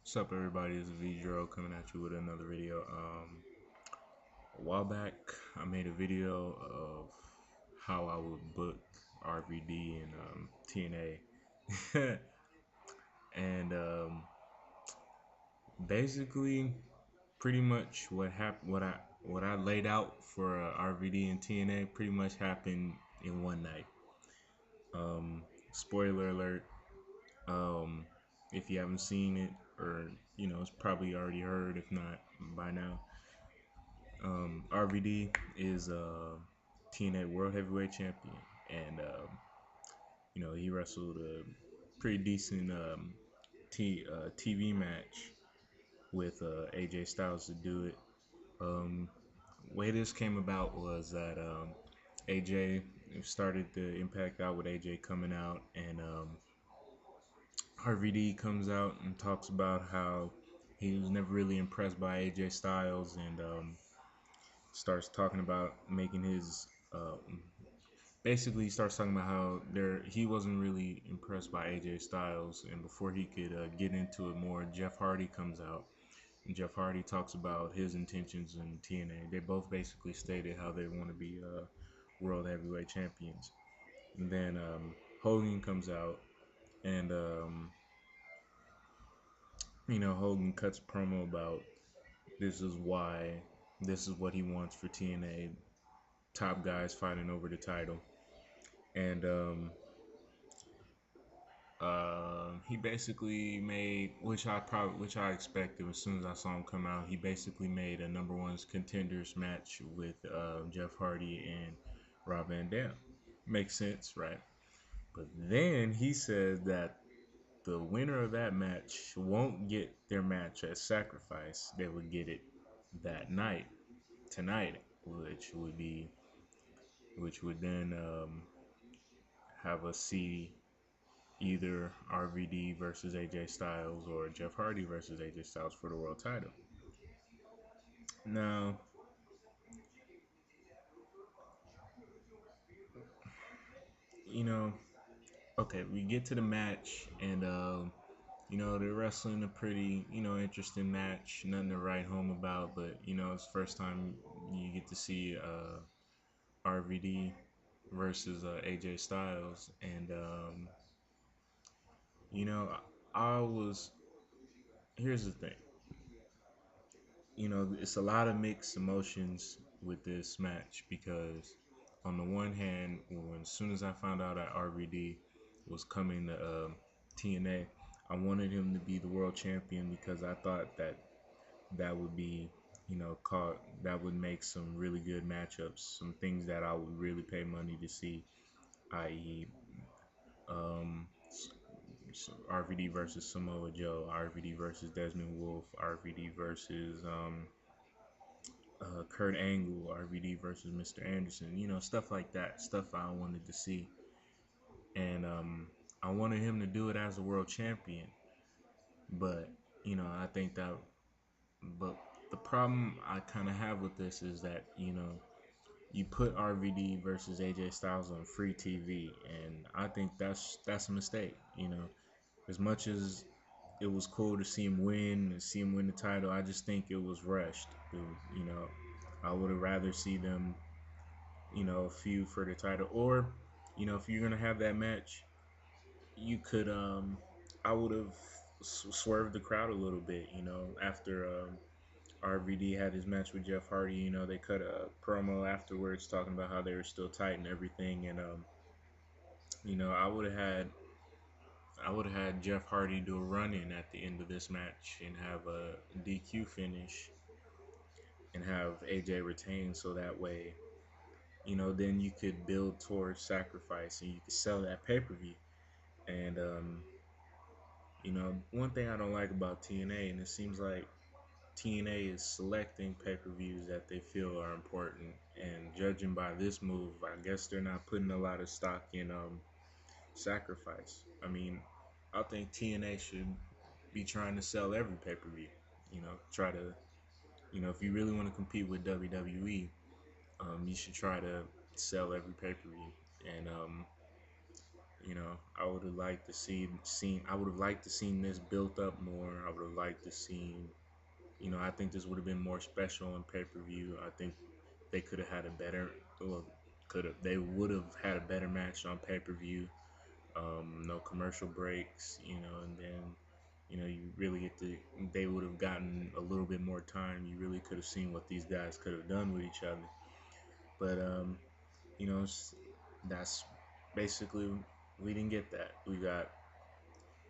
What's up, everybody? This is Vidro coming at you with another video. A while back, I made a video of how I would book RVD and TNA, and basically, pretty much what I laid out for RVD and TNA pretty much happened in one night. Um, Spoiler alert. Um, if you haven't seen it, or it's probably already heard, if not by now. RVD is a TNA World Heavyweight Champion, and he wrestled a pretty decent TV match with AJ Styles to do it. Way this came about was that AJ started the Impact out with AJ coming out, and RVD comes out and talks about how he was never really impressed by AJ Styles, and starts talking about making his basically starts talking about how he wasn't really impressed by AJ Styles, and before he could get into it more, Jeff Hardy comes out, and Jeff Hardy talks about his intentions in TNA. They both basically stated how they want to be world heavyweight champions. And then Hogan comes out, and Hogan cuts a promo about this is why, this is what he wants for TNA, top guys fighting over the title. And he basically made, which I expected as soon as I saw him come out. He basically made a number one contenders match with Jeff Hardy and Rob Van Dam. Makes sense, right? But then he said that the winner of that match won't get their match at Sacrifice. They would get it that night, tonight, which would then have us see either RVD versus AJ Styles or Jeff Hardy versus AJ Styles for the world title. Now, you know, okay, we get to the match, and they're wrestling a pretty, interesting match. Nothing to write home about, but it's the first time you get to see RVD versus AJ Styles, and you know, I was. Here's the thing. It's a lot of mixed emotions with this match because, on the one hand, as soon as I found out that RVD was coming to TNA, I wanted him to be the world champion because I thought that that would be, that would make some really good matchups, some things that I would really pay money to see, i.e., um, RVD versus Samoa Joe, RVD versus Desmond Wolf, RVD versus Kurt Angle, RVD versus Mr. Anderson, stuff like that, stuff I wanted to see. And I wanted him to do it as a world champion. But, I think that, but the problem I kind of have with this is that, you put RVD versus AJ Styles on free TV, and I think that's a mistake. As much as it was cool to see him win and see him win the title, I just think it was rushed. I would have rather see them, feud for the title, or if you're gonna have that match, you could I would have swerved the crowd a little bit. After RVD had his match with Jeff Hardy, they cut a promo afterwards talking about how they were still tight and everything, and I would have had Jeff Hardy do a run in at the end of this match and have a DQ finish and have AJ retain, so that way, then you could build towards Sacrifice and you could sell that pay per view. And one thing I don't like about TNA, and it seems like TNA is selecting pay per views that they feel are important. And judging by this move, I guess they're not putting a lot of stock in Sacrifice. I mean, I think TNA should be trying to sell every pay per view. Try to, if you really want to compete with WWE, you should try to sell every pay per view. And I would have liked to seen I would have liked to seen this built up more. I would have liked to seen, I think this would have been more special on pay-per-view. I think they could have had a better, well, they would have had a better match on pay-per-view. No commercial breaks, and then, you really get to, they would have gotten a little bit more time. You really could have seen what these guys could have done with each other. But, you know, that's basically, we didn't get that. We got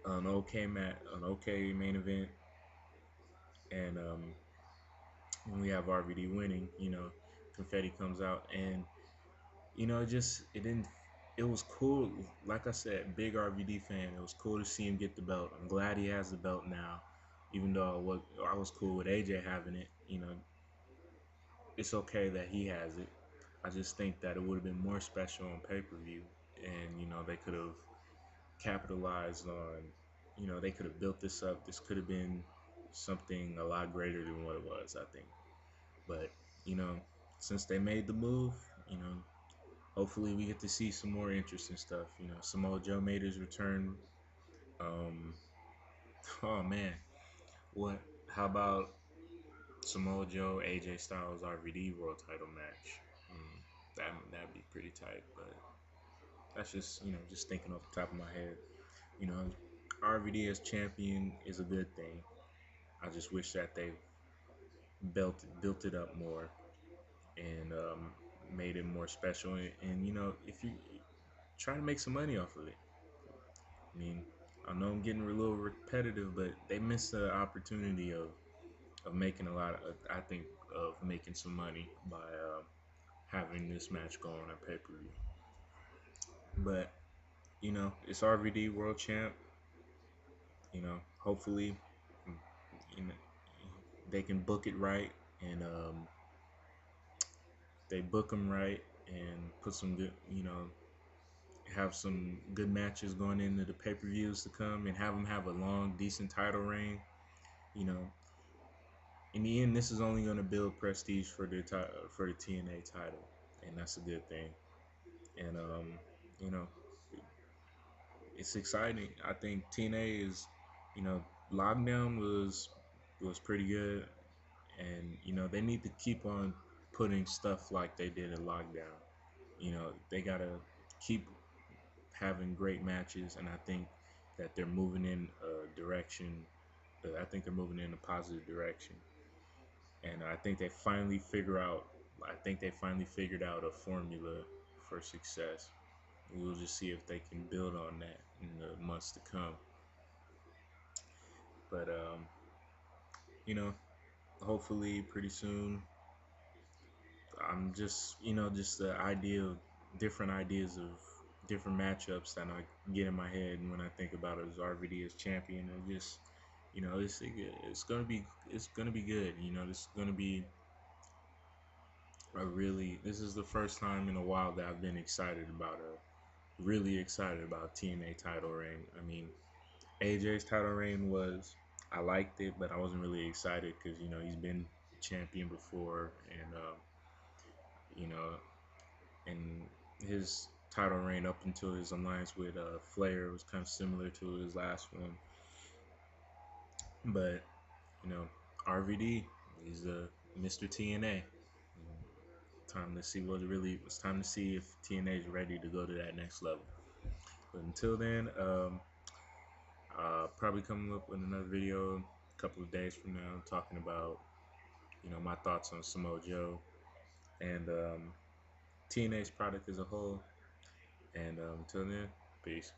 an okay main event, and when we have RVD winning, confetti comes out, and it didn't. It was cool. Like I said, big RVD fan. It was cool to see him get the belt. I'm glad he has the belt now, even though I was cool with AJ having it. It's okay that he has it. I just think that it would have been more special on pay-per-view, and they could have capitalized on. They could have built this up. This could have been something a lot greater than what it was, I think. But you know, since they made the move, hopefully we get to see some more interesting stuff. Samoa Joe made his return. Um, oh man, what? How about Samoa Joe, AJ Styles, RVD World Title match? That'd be pretty tight. But that's just thinking off the top of my head. You know, RVD as champion is a good thing. I just wish that they built it up more and made it more special. And if you try to make some money off of it, I mean, I know I'm getting a little repetitive, but they missed the opportunity of making a lot of, I think, of making some money by having this match go on pay per view. But it's RVD World Champ. Hopefully, you know, they can book it right, and they book them right and put some good, have some good matches going into the pay-per-views to come, and have them have a long, decent title reign. You know, in the end, this is only going to build prestige for the TNA title, and that's a good thing. And you know, it's exciting. I think TNA is, Lockdown was pretty good, and they need to keep on putting stuff like they did in Lockdown. They gotta keep having great matches, and I think that they're moving in a direction. I think they're moving in a positive direction, and I think they finally figure out. I think they finally figured out a formula for success. We'll just see if they can build on that in the months to come. But hopefully pretty soon. I'm just the idea of different ideas of different matchups that I get in my head and when I think about it as RVD as champion. And just, it's gonna be good. This is gonna be this is the first time in a while that I've been really excited about TNA title reign. I mean, AJ's title reign I liked it, but I wasn't really excited because he's been champion before, and you know, and his title reign up until his alliance with Flair was kind of similar to his last one. But RVD, he's Mr. TNA. Time to see it's time to see if TNA is ready to go to that next level. But until then, probably coming up with another video a couple of days from now, talking about my thoughts on Samoa Joe and TNA's product as a whole. And until then, peace.